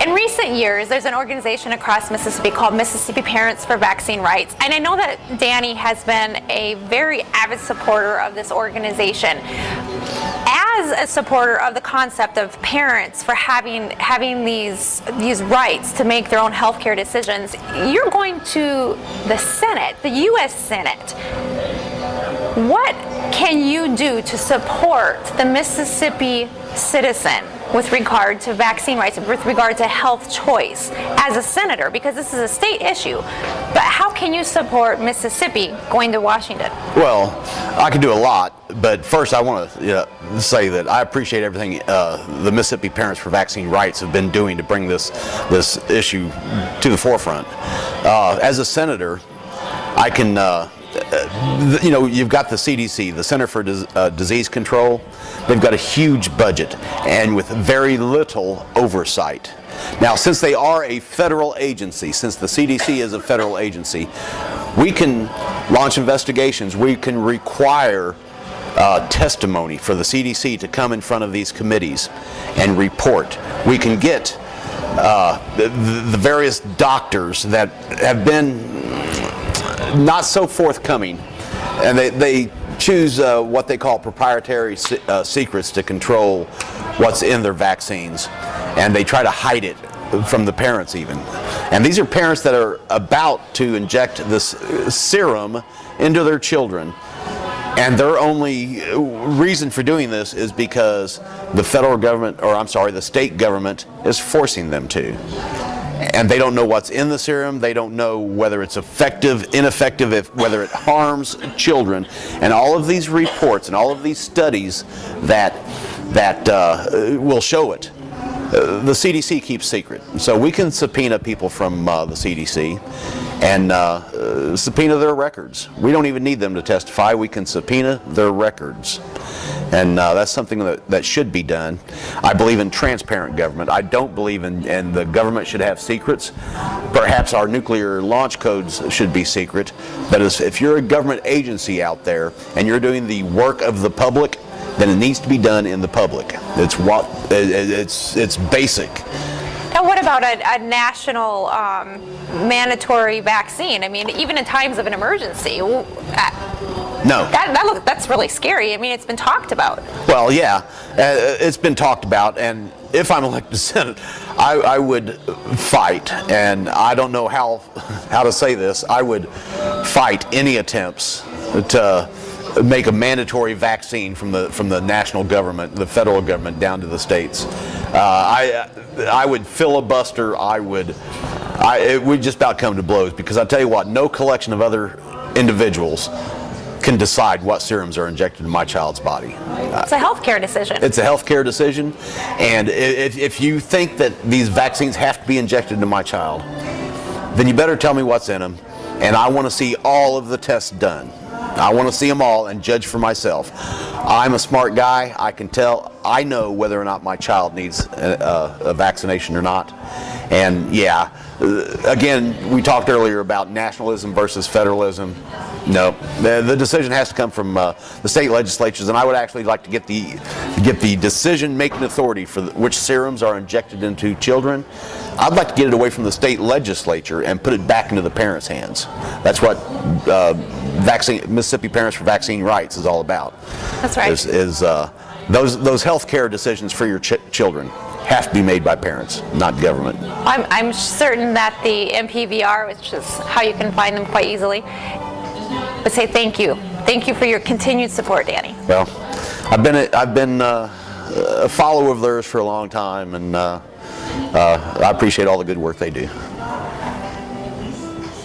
In recent years, there's an organization across Mississippi called Mississippi Parents for Vaccine Rights, and I know that Danny has been a very avid supporter of this organization. As a supporter of the concept of parents for having these rights to make their own healthcare decisions, you're going to the Senate, the U.S. Senate. What can you do to support the Mississippi citizen with regard to vaccine rights, with regard to health choice as a senator? Because this is a state issue. But how can you support Mississippi going to Washington? Well, I can do a lot, but first I want to say that I appreciate everything the Mississippi Parents for Vaccine Rights have been doing to bring this issue to the forefront. As a senator, I can you've got the CDC, the Center for Disease Control. They've got a huge budget and with very little oversight. Now, since they are a federal agency, since the CDC is a federal agency, we can launch investigations. We can require testimony for the CDC to come in front of these committees and report. We can get the various doctors that have been not so forthcoming, and they choose what they call proprietary secrets to control what's in their vaccines, and they try to hide it from the parents even. And these are parents that are about to inject this serum into their children, and their only reason for doing this is because the federal government, or I'm sorry, the state government is forcing them to. And they don't know what's in the serum. They don't know whether it's effective, ineffective, whether it harms children. And all of these reports and all of these studies that will show it, the CDC keeps secret. So we can subpoena people from the CDC and subpoena their records. We don't even need them to testify. We can subpoena their records. And that's something that should be done. I believe in transparent government. I don't believe in the government should have secrets. Perhaps our nuclear launch codes should be secret. But if you're a government agency out there and you're doing the work of the public, then it needs to be done in the public. It's basic. And what about a national mandatory vaccine? I mean, even in times of an emergency. No. That's really scary. I mean, it's been talked about. Well, yeah, it's been talked about, and if I'm elected to Senate, I would fight, and I don't know how to say this. I would fight any attempts to make a mandatory vaccine from the national government, the federal government, down to the states. I would filibuster. It would just about come to blows, because I tell you what, no collection of other individuals can decide what serums are injected in my child's body. It's a healthcare decision. It's a healthcare decision, and if you think that these vaccines have to be injected into my child, then you better tell me what's in them, and I want to see all of the tests done. I want to see them all and judge for myself. I'm a smart guy. I can tell. I know whether or not my child needs a vaccination or not. And yeah, again, we talked earlier about nationalism versus federalism. No, the decision has to come from the state legislatures, and I would actually like to get the decision-making authority for which serums are injected into children. I'd like to get it away from the state legislature and put it back into the parents' hands. That's what Mississippi Parents for Vaccine Rights is all about. That's right. Those health care decisions for your children have to be made by parents, not government. I'm certain that the MPVR, which is how you can find them quite easily, would say thank you. Thank you for your continued support, Danny. Well, I've been a follower of theirs for a long time, and I appreciate all the good work they do.